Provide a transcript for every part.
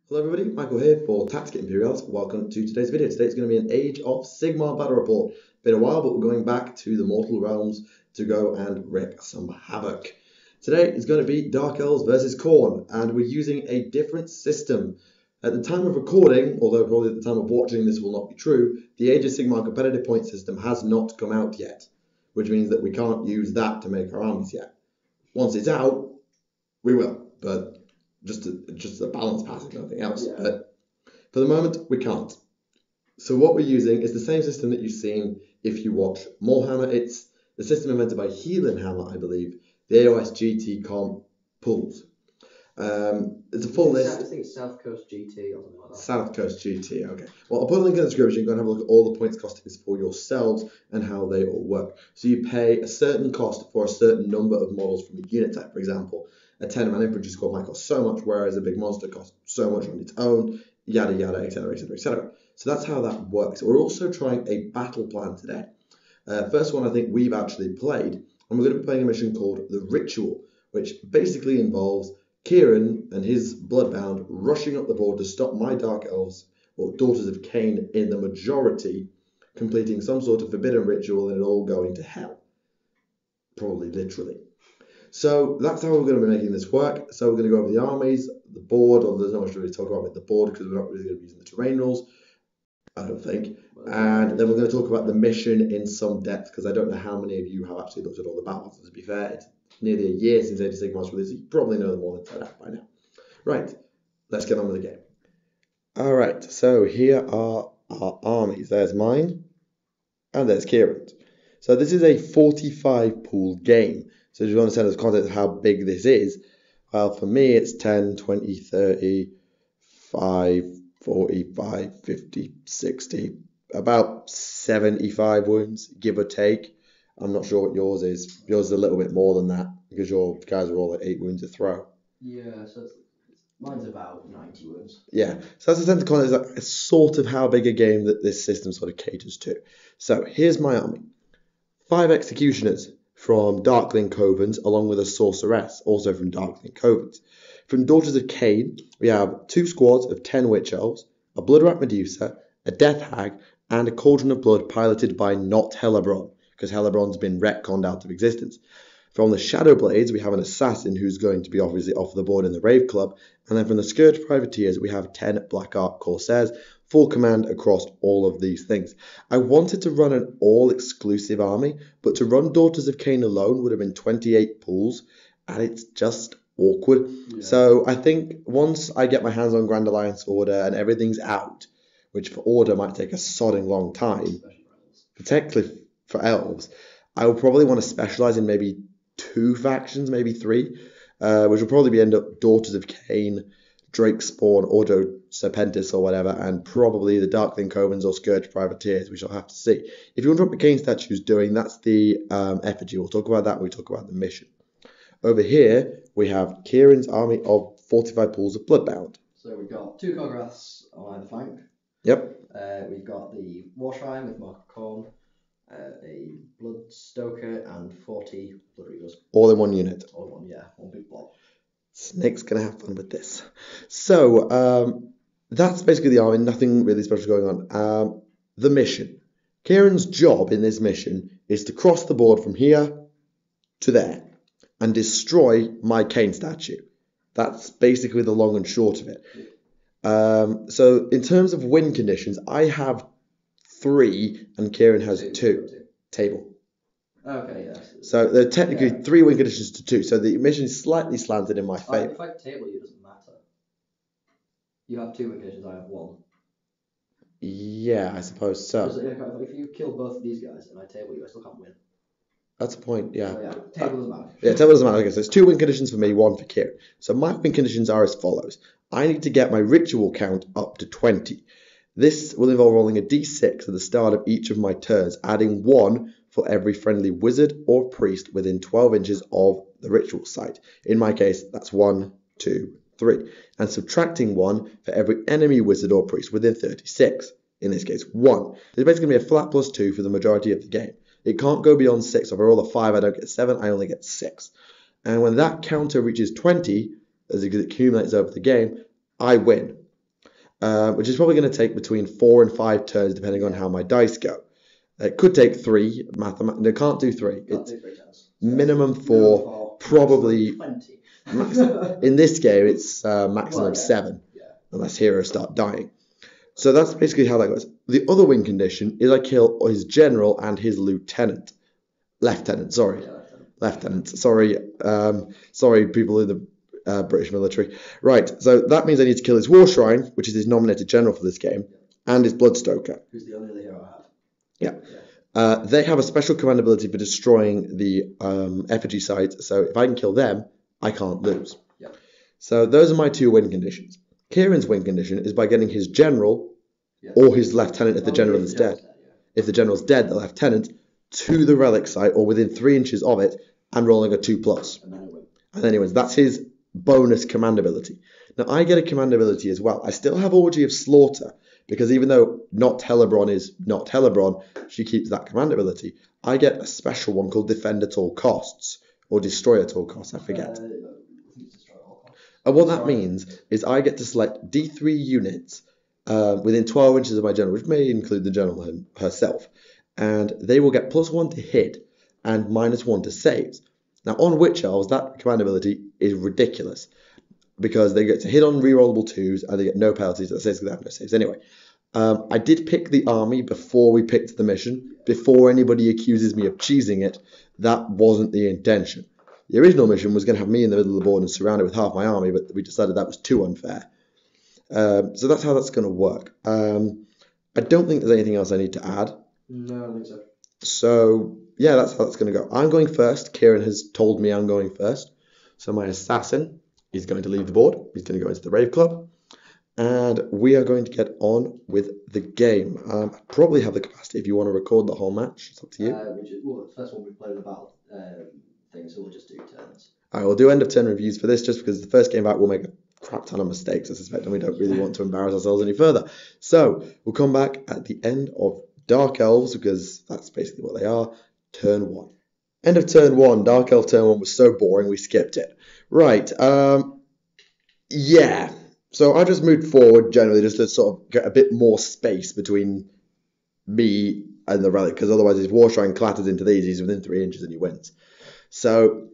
Hello everybody, Michael here for Tactica Imperialis. Welcome to today's video. Today it's going to be an Age of Sigmar battle report. Been a while, but we're going back to the mortal realms to go and wreak some havoc. Today is going to be Dark Elves versus Khorne, and we're using a different system. At the time of recording, although probably at the time of watching this will not be true, the Age of Sigmar competitive point system has not come out yet, which means that we can't use that to make our armies yet. Once it's out, we will, but just a balance pass, nothing else. Yeah. But for the moment, we can't. So what we're using is the same system that you've seen if you watch Warhammer. It's the system invented by Hammer, I believe. The AOS GT comp pools. It's a full list. I think it's South Coast GT or something like that. South Coast GT, okay. Well, I'll put a link in the description. You can go and have a look at all the points costings for yourselves and how they all work. So you pay a certain cost for a certain number of models from a unit type. For example, a 10-man infantry squad might cost so much, whereas a big monster costs so much on its own, yada yada, etc, etc, etc. So that's how that works. We're also trying a battle plan today. First one I think we've actually played, and we're going to be playing a mission called The Ritual, which basically involves Khorne and his Bloodbound rushing up the board to stop my Dark Elves, or Daughters of Khaine in the majority, completing some sort of forbidden ritual and it all going to hell. Probably literally. So that's how we're going to be making this work. So we're going to go over the armies, the board, or there's not much to really talk about with the board because we're not really going to be using the terrain rules, I don't think. And then we're going to talk about the mission in some depth because I don't know how many of you have actually looked at all the battles. To be fair, it's nearly a year since Age of Sigmar's release. You probably know them all inside out by now. Right, let's get on with the game. All right, so here are our armies. There's mine, and there's Khorne's. So this is a 45 pool game. So if you understand the context of how big this is, well, for me it's 10, 20, 30, 5, 45, 50, 60, about 75 wounds, give or take. I'm not sure what yours is. Yours is a little bit more than that because your guys are all at 8 wounds a throw. Yeah, so mine's about 90 wounds. Yeah, so that's the sense of context, that's sort of how big a game that this system sort of caters to. So here's my army. 5 executioners from Darkling Covens, along with a sorceress, also from Darkling Covens. From Daughters of Khaine, we have 2 squads of 10 Witch Elves, a Bloodrat Medusa, a Death Hag, and a Cauldron of Blood piloted by not Hellebron, because Hellebron's been retconned out of existence. From the Shadow Blades, we have an Assassin who's going to be obviously off the board in the Rave Club, and then from the Scourge Privateers, we have 10 Black Ark Corsairs, full command across all of these things. I wanted to run an all-exclusive army, but to run Daughters of Khaine alone would have been 28 pools, and it's just awkward. Yeah. So I think once I get my hands on Grand Alliance Order and everything's out, which for Order might take a sodding long time, particularly for Elves, I will probably want to specialise in maybe 2 factions, maybe 3, which will probably end up Daughters of Khaine, Drakespawn, Ordo Serpentis or whatever, and probably the Darkling Covens or Scourge Privateers. We shall have to see. If you want to what the Khaine statue's doing, that's the effigy. We'll talk about that when we talk about the mission. Over here, we have Khorne's army of 45 pools of Bloodbound. So we've got 2 Kograths on either flank. Yep. We've got the Warshrine with Mark of Khorne, a Bloodstoker, and 40 Blood Reavers. All in one unit. All in one, yeah. One big blob. Snake's going to have fun with this. So, that's basically the army. Nothing really special going on. The mission. Khorne's job in this mission is to cross the board from here to there and destroy my Khaine statue. That's basically the long and short of it. So, in terms of win conditions, I have 3 and Khorne has 2. Table. Okay, yes. So there are technically 3 win conditions to 2. So the mission is slightly slanted in my favour. If I table you, it doesn't matter. You have 2 win conditions, I have 1. Yeah, I suppose so. If you kill both of these guys and I table you, I still can't win. That's a point, yeah. So, yeah, table doesn't matter. Yeah, table doesn't matter. Okay, so there's 2 win conditions for me, 1 for Khorne. So my win conditions are as follows. I need to get my ritual count up to 20. This will involve rolling a d6 at the start of each of my turns, adding 1 for every friendly wizard or priest within 12 inches of the ritual site. In my case, that's 1, 2, 3. And subtracting 1 for every enemy wizard or priest within 36. In this case, 1. There's basically going to be a flat +2 for the majority of the game. It can't go beyond 6. If I roll a 5, I don't get 7, I only get 6. And when that counter reaches 20, as it accumulates over the game, I win. which is probably going to take between 4 and 5 turns depending on how my dice go. It could take 3. They can't do 3. It's minimum 4, probably 20. in this game it's maximum 7, unless heroes start dying. So that's basically how that goes. The other win condition is I kill his general and his lieutenant. Lieutenant. Sorry, people in the British military. Right, so that means I need to kill his war shrine, which is his nominated general for this game, and his bloodstoker. Who's the only other hero I have. Yeah. They have a special command ability for destroying the effigy sites, so if I can kill them, I can't lose. Yeah. So those are my 2 win conditions. Kieran's win condition is by getting his general or his lieutenant if the general is dead. If the general's dead, the lieutenant to the relic site or within 3 inches of it and rolling a 2+. And then he wins. That's his bonus command ability. Now I get a command ability as well. I still have Orgy of Slaughter because even though not Hellebrand is not Hellebrand, she keeps that command ability. I get a special one called Defend at All Costs or Destroy at All Costs. I forget. And what that means is I get to select D3 units within 12 inches of my general, which may include the general herself, and they will get +1 to hit and -1 to saves. Now on Witch Elves, that command ability is ridiculous because they get to hit on rerollable 2s and they get no penalties. That says they have no saves. Anyway, I did pick the army before we picked the mission. Before anybody accuses me of cheesing it, that wasn't the intention. The original mission was going to have me in the middle of the board and surrounded with half my army, but we decided that was too unfair. So that's how that's going to work. I don't think there's anything else I need to add. No, I don't think so. So, yeah, that's how that's going to go. I'm going first. Kieran has told me I'm going first. So my assassin is going to leave the board. He's going to go into the Rave Club. And we are going to get on with the game. I probably have the capacity if you want to record the whole match. It's up to you. The first one we played the battle thing, so we'll just do turns. I will do end of turn reviews for this just because the first game back will make a crap ton of mistakes, I suspect, and we don't really want to embarrass ourselves any further. So we'll come back at the end of Dark Elves because that's basically what they are. Turn 1. End of turn 1. Dark Elf turn 1 was so boring we skipped it. Right. Yeah. So I just moved forward generally just to sort of get a bit more space between me and the relic because otherwise his war shrine clatters into these. He's within 3 inches and he wins. So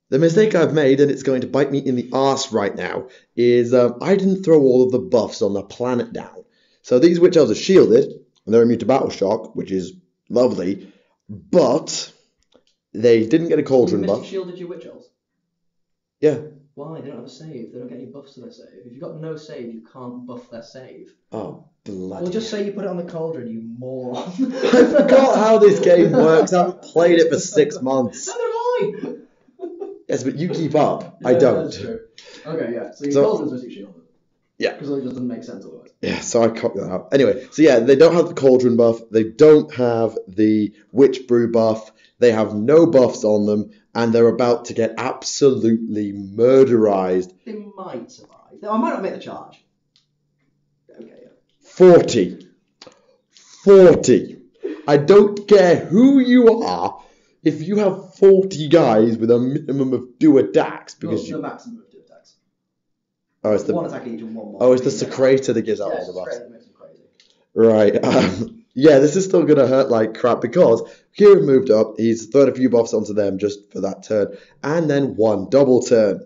the mistake I've made, and it's going to bite me in the arse right now, is I didn't throw all of the buffs on the planet down. So these Witch Elves are shielded, and they're immune to battle shock, which is lovely, but they didn't get a cauldron buff. You shielded your Witch Elves? Yeah. Why? They don't have a save. They don't get any buffs to their save. If you've got no save, you can't buff their save. Oh, bloody. Well, just say you put it on the cauldron, you moron. I forgot how this game works. I haven't played it for 6 months. Neither have I. Yes, but you keep up. I don't. That's true. Okay, yeah. So your cauldron's basically shielded. Yeah. Because it just doesn't make sense otherwise. Yeah, so I cocked that out. Anyway, so yeah, they don't have the cauldron buff. They don't have the witch brew buff. They have no buffs on them. And they're about to get absolutely murderized. They might survive. I might not make the charge. Okay, yeah. 40. I don't care who you are. If you have 40 guys with a minimum of 2 attacks, because the maximum of 2 attacks. Oh, it's the 1 attack each and 1 more. Oh, it's the Secretor that gives out all the buffs. That makes them crazy. Right. Yeah, this is still gonna hurt like crap because Kieran moved up. He's thrown a few buffs onto them just for that turn, and then 1 double turn.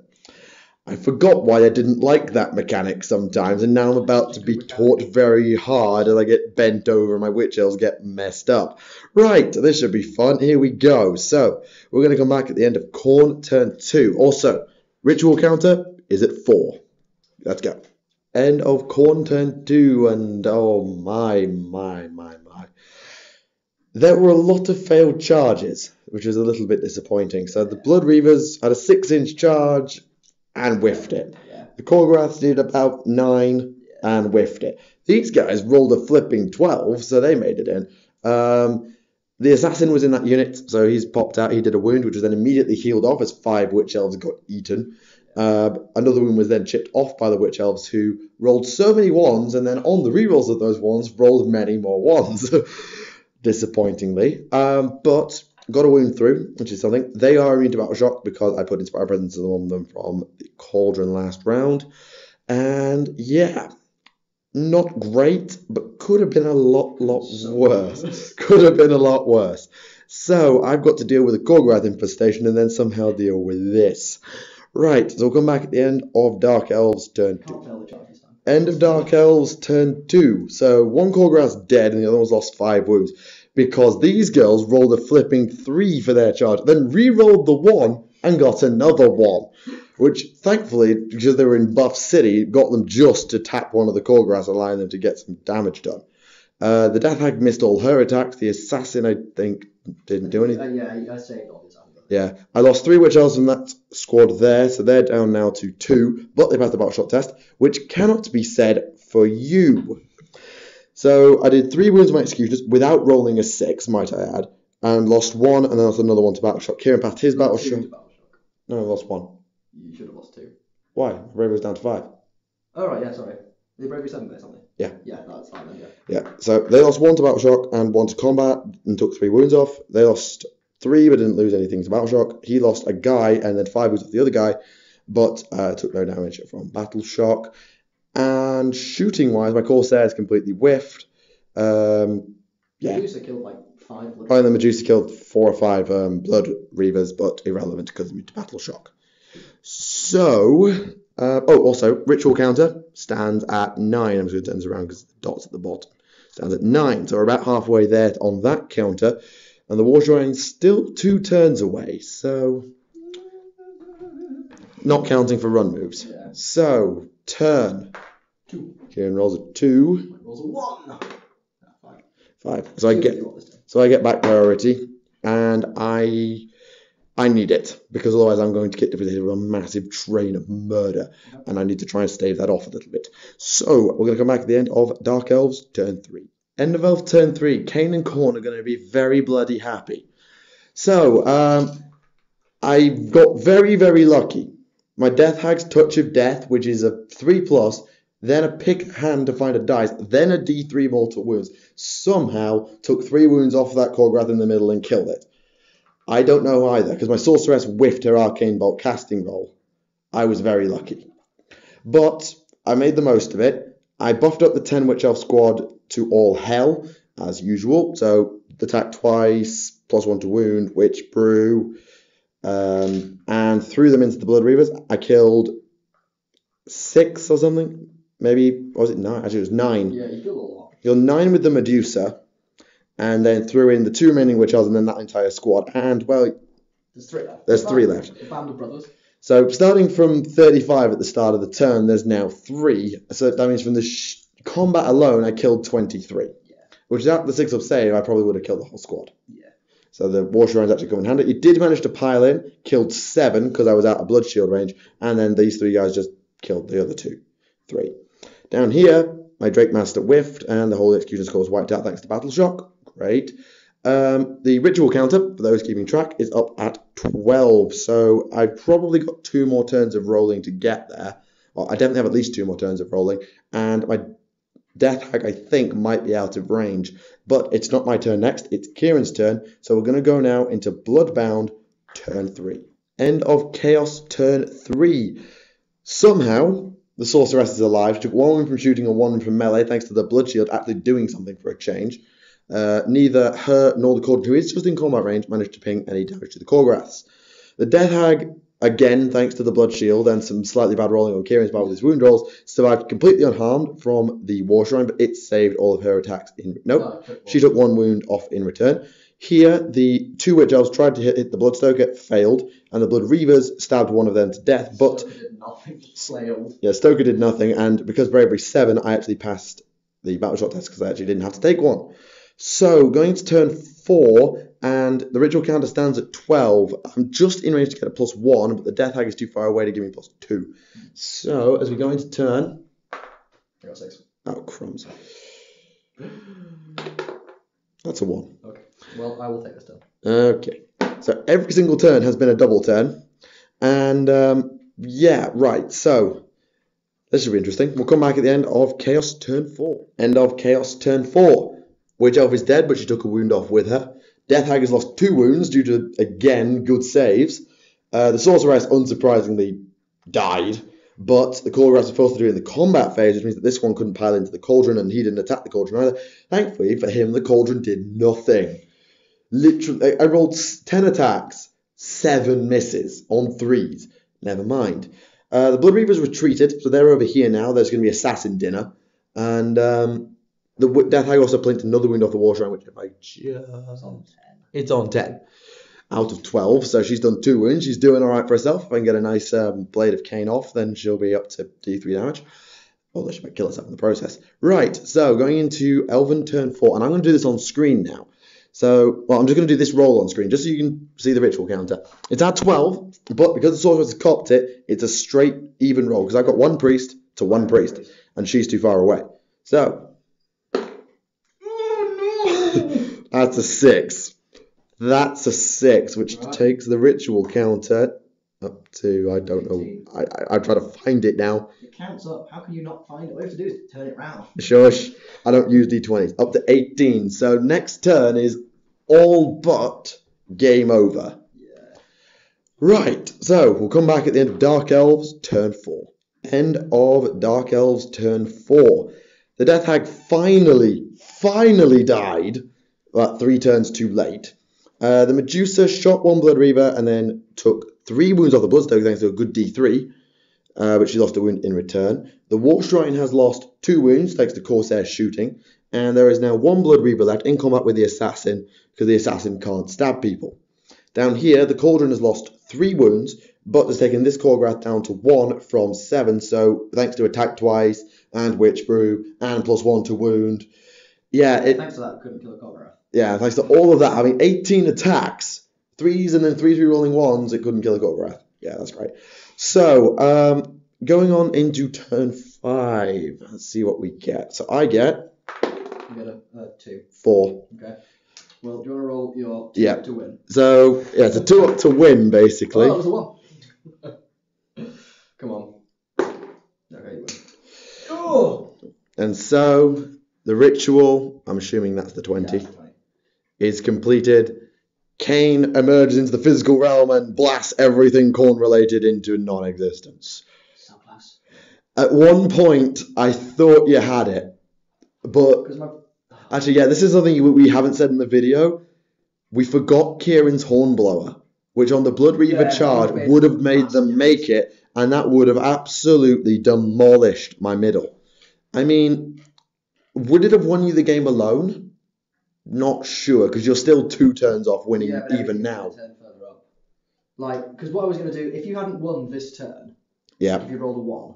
I forgot why I didn't like that mechanic sometimes, and now I'm about to be taught very hard and I get bent over and my Witch Elves get messed up. Right, this should be fun. Here we go. So, we're going to come back at the end of Khorne turn 2. Also, ritual counter is at 4. Let's go. End of Khorne turn 2, and oh my. There were a lot of failed charges, which is a little bit disappointing. So the Blood Reavers had a 6-inch charge and whiffed it. Yeah. The Korgoraths did about 9 and whiffed it. These guys rolled a flipping 12, so they made it in. The Assassin was in that unit, so he's popped out. He did a wound, which was then immediately healed off as 5 Witch Elves got eaten. Another wound was then chipped off by the Witch Elves, who rolled so many 1s, and then on the rerolls of those 1s, rolled many more 1s. Disappointingly. But got a wound through, which is something. They are immune to battle shock because I put Inspire Presence on them from the Cauldron last round. And yeah, not great, but could have been a lot So worse. worse. Could have been a lot worse. So I've got to deal with a Gorgorath infestation and then somehow deal with this. Right, so we'll come back at the end of Dark Elves turn 2. Can't fail the charge this time. End of Dark Elves turn 2. So one Gorgorath's dead and the other one's lost 5 wounds. Because these girls rolled a flipping 3 for their charge, then re-rolled the 1 and got another 1. Which, thankfully, because they were in Buff City, got them just to tap one of the Gorgoraths, allowing them to get some damage done. The Death Hag missed all her attacks. The Assassin, I think, didn't do anything. Yeah, I saved all his anger. Yeah, I lost 3 Witch Elves from that squad there, so they're down now to 2, but they passed the battle shot test, which cannot be said for you. So I did 3 wounds of my executioners without rolling a 6, might I add, and lost 1, and then lost another 1 to battle shock. Kieran passed his battle shock. No, I lost 1. You should have lost 2. Why? Bravery was down to 5. Oh, right, yeah, sorry. The bravery 7 base, aren't they? Yeah. Yeah, that's fine then, yeah. Yeah, so they lost 1 to battle shock and 1 to combat and took 3 wounds off. They lost 3 but didn't lose anything to battle shock. He lost a guy and then 5 wounds off the other guy, but took no damage from battle shock. And shooting wise, my Corsair is completely whiffed. Yeah. Medusa killed like 5 blood. Oh, and the Medusa killed 4 or 5 Blood Reavers, but irrelevant because of battle shock. So, also, ritual counter stands at 9. I'm just going to turn this around because the dot's at the bottom. Stands at 9, so we're about halfway there on that counter. And the War Shrine's still 2 turns away, so not counting for run moves. Yeah. So, turn. 2. Kieran rolls a 2. Rolls a 1. 5. So I get back priority, and I need it, because otherwise I'm going to get defeated with a massive train of murder, and I need to try and stave that off a little bit. So we're going to come back at the end of Dark Elves turn 3. End of Elf turn 3. Khaine and Khorne are going to be very bloody happy. So I got very, very lucky. My Death Hag's Touch of Death, which is a 3+, then a pick hand to find a dice, then a D3 mortal wounds, somehow took 3 wounds off that Gorgorath in the middle and killed it. I don't know either, because my Sorceress whiffed her Arcane Bolt casting roll. I was very lucky. But I made the most of it. I buffed up the 10 Witch Elf squad to all hell, as usual. So, attack twice, +1 to wound, Witch Brew, and threw them into the Blood Reavers. I killed 6 or something. Maybe, or was it 9? Actually, it was 9. Yeah, you killed a lot. Killed 9 with the Medusa, and then threw in the 2 remaining Witch Elves and then that entire squad. And, well, there's 3 left. There's 3 left. The Band of Brothers. So, starting from 35 at the start of the turn, there's now 3. So, that means from the combat alone, I killed 23. Yeah. Which, without the 6-up save, I probably would have killed the whole squad. Yeah. So, the War Shrines actually come in handy. It did manage to pile in, killed 7 because I was out of Blood Shield range, and then these 3 guys just killed the other 3. Down here, my Drake Master whiffed, and the whole Execution score was wiped out thanks to Battle Shock. Great. The ritual counter, for those keeping track, is up at 12. So I've probably got 2 more turns of rolling to get there. Well, I definitely have at least 2 more turns of rolling. And my Death Hag, I think, might be out of range. But it's not my turn next. It's Kieran's turn. So we're going to go now into Bloodbound turn 3. End of Chaos turn 3. Somehow, the Sorceress is alive. She took 1 wound from shooting and 1 wound from melee, thanks to the Blood Shield actually doing something for a change. Neither her nor the Khorne, who is just in combat range, managed to ping any damage to the Gorgoraths. The Death Hag, again, thanks to the Blood Shield and some slightly bad rolling on Kieran's part with his wound rolls, survived completely unharmed from the War Shrine, but it saved all of her attacks in... Nope, she took 1 wound off in return. Here, the 2 Witch Elves tried to hit the Bloodstoker, failed, and the Blood Reavers stabbed 1 of them to death, but... Stoker did nothing, flailed. Yeah, Stoker did nothing, and because Bravery 7, I actually passed the Battle Shot test because I actually didn't have to take 1. So, going to turn 4, and the ritual counter stands at 12. I'm just in range to get a +1, but the Death Hag is too far away to give me +2. So, as we go into turn... I got 6. Oh, crumbs. That's a 1. Okay. Well, I will take this turn. Okay. So, every single turn has been a double turn. And, yeah, right. So, this should be interesting. We'll come back at the end of Chaos turn 4. End of Chaos turn 4. Witch Elf is dead, but she took a wound off with her. Death Hag has lost 2 wounds due to, again, good saves. The Sorceress, unsurprisingly, died. but the Khorne was supposed to do it in the combat phase, which means that this one couldn't pile into the cauldron, and he didn't attack the cauldron either. Thankfully for him, the cauldron did nothing. Literally, I rolled 10 attacks, 7 misses on 3s. Never mind. The Blood Reavers retreated, so they're over here now. There's going to be assassin dinner, and the Death Hag also plinked another wound off the War Shrine, which if I just... It's on 10. Out of 12, so she's done 2 wounds. She's doing all right for herself. If I can get a nice Blade of Khaine off, then she'll be up to D3 damage. Although she might kill herself in the process. Right, so going into Elven turn 4, and I'm going to do this on screen now. So, well, I'm just going to do this roll on screen, just so you can see the ritual counter. It's at 12, but because the sorceress has copped it, it's a straight even roll, because I've got 1 priest to 1 priest, and she's too far away. So, that's a 6. That's a 6, which takes the ritual counter up to, I don't know, I try to find it now. It counts up. How can you not find it? All you have to do is turn it round. Shush. I don't use D20s. Up to 18. So next turn is all but game over. Yeah. Right. So we'll come back at the end of Dark Elves turn 4. End of Dark Elves turn 4. The Death Hag finally died. About 3 turns too late. The Medusa shot 1 Blood Reaver and then took 3 wounds off the Bloodstoker thanks to a good D3, but she lost a wound in return. The War Shrine has lost 2 wounds thanks to Corsair shooting, and there is now 1 Blood Reaver left in combat with the Assassin because the Assassin can't stab people. Down here, the Cauldron has lost 3 wounds, but has taken this Korgorath down to 1 from 7, so thanks to attack twice, and Witch Brew, and +1 to wound. Yeah, thanks to that, we couldn't kill a Korgorath. Yeah, thanks to all of that, having 18 attacks, 3s and then 3 rolling 1s, it couldn't kill a Korgorath. Yeah, that's right. So, going on into turn 5. Let's see what we get. So I get... You get a 2. 4. Okay. Well, do you want to roll your 2 up to win? So, yeah, it's a 2 up to win, basically. Oh, that was a 1. Come on. Okay, you win. Oh! And so, the ritual, I'm assuming that's the 20. Yeah, that's 20. Is completed. Khaine emerges into the physical realm and blasts everything Khorne related into non-existence. So close. At one point, I thought you had it, but actually, yeah, this is something we haven't said in the video. We forgot Kieran's Hornblower, which on the Blood Reaver charge would have made them make it, and that would have absolutely demolished my middle. I mean, would it have won you the game alone? Not sure, because you're still 2 turns off winning even now. Turn further up. Like, because what I was going to do, if you hadn't won this turn, if you rolled a 1,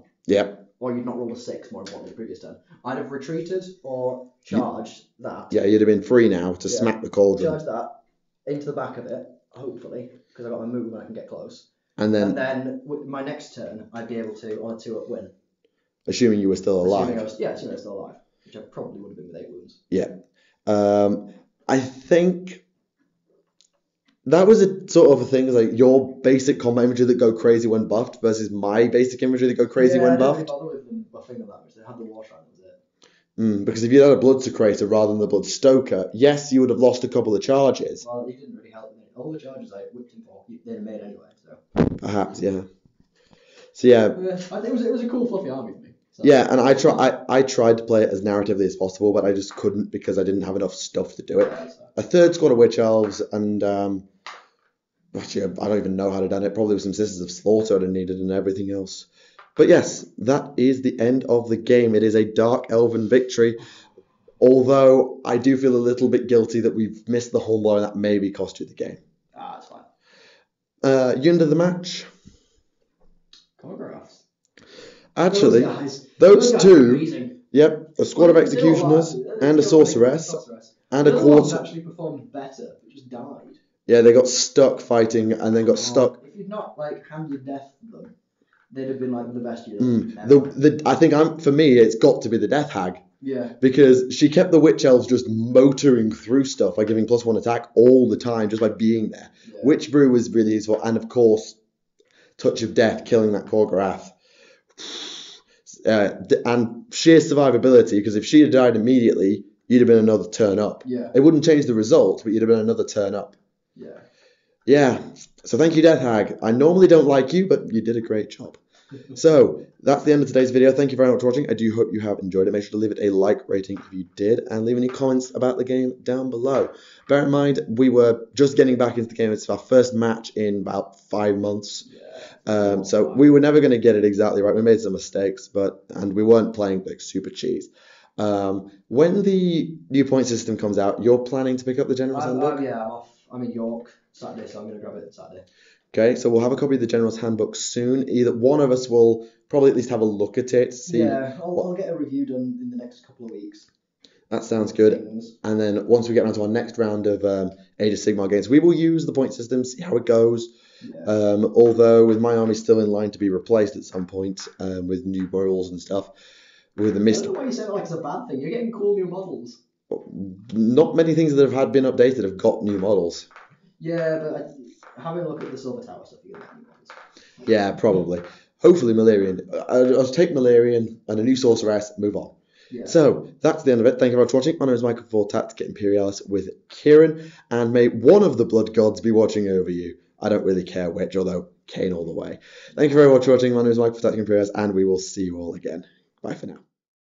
or you'd not rolled a 6, more importantly, the previous turn, I'd have retreated or charged that. Yeah, you'd have been free now to smack the cauldron. Charge that into the back of it, hopefully, because I've got my move and I can get close. And then with my next turn, I'd be able to, on a 2-up win. Assuming you were still alive. Assuming I was still alive, which I probably would have been with 8 wounds. Yeah. I think that was a sort of a thing, like your basic combat imagery that go crazy when buffed versus my basic imagery that go crazy when buffed. I didn't really bother with them buffing them that much. They had the War Shrine, that was it. Because if you had a Bloodsecrator rather than the Bloodstoker, yes, you would have lost a couple of charges. Well, it didn't really help me. All the charges I whipped him for, they'd made anyway. So perhaps, yeah. So yeah, I think it was a cool fluffy army for me. So. Yeah, and I tried to play it as narratively as possible, but I just couldn't because I didn't have enough stuff to do it. A 3rd squad of Witch Elves, and actually, I don't even know how to done it. Probably with some Sisters of Slaughter I'd have needed and everything else. But yes, that is the end of the game. It is a Dark Elven victory, although I do feel a little bit guilty that we've missed the Hornblower and that maybe cost you the game. That's fine. Unit of the match? Choreographs. Actually, those 2, yep, a squad of executioners and a sorceress and a quarter. Actually performed better, but just died. Yeah, they got stuck fighting and then got stuck. If you'd not handed death to them, they'd have been the best unit. I think for me, it's got to be the Death Hag. Yeah. Because she kept the Witch Elves just motoring through stuff by giving +1 attack all the time, just by being there. Yeah. Witch Brew was really useful, and of course, Touch of Death, killing that Korgorath. And sheer survivability, because if she had died immediately, you'd have been another turn up. Yeah. It wouldn't change the result, but you'd have been another turn up. Yeah. Yeah. So thank you, Death Hag. I normally don't like you, but you did a great job. So that's the end of today's video. Thank you very much for watching. I do hope you have enjoyed it. Make sure to leave it a like rating if you did, and leave any comments about the game down below. Bear in mind, we were just getting back into the game. It's our first match in about 5 months. So we were never going to get it exactly right. We made some mistakes, and we weren't playing like super cheese. When the new point system comes out, you're planning to pick up the General's Handbook? Yeah, I'm off. I'm in York Saturday, so I'm going to grab it Saturday. Okay, so we'll have a copy of the General's Handbook soon. Either one of us will probably at least have a look at it. I'll get a review done in the next couple of weeks. That sounds good. And then once we get around to our next round of Age of Sigmar games, we will use the point system, see how it goes. Yeah. Although with my army still in line to be replaced at some point with new rules and stuff. With the mist. I don't know why you say it like it's a bad thing. You're getting cool new models. Not many things that have been updated have got new models. Yeah, but having a look at the Silver Tower stuff, you get new models. Yeah, probably. Hopefully Malerian. I'll take Malerian and a new Sorceress, move on. Yeah. So, that's the end of it. Thank you very much for watching. My name is Michael for Tactica Imperialis with Kieran, and may one of the blood gods be watching over you. I don't really care which, although Khaine all the way. Thank you very much for watching. My name is Michael for Tactica Imperialis, and we will see you all again. Bye for now.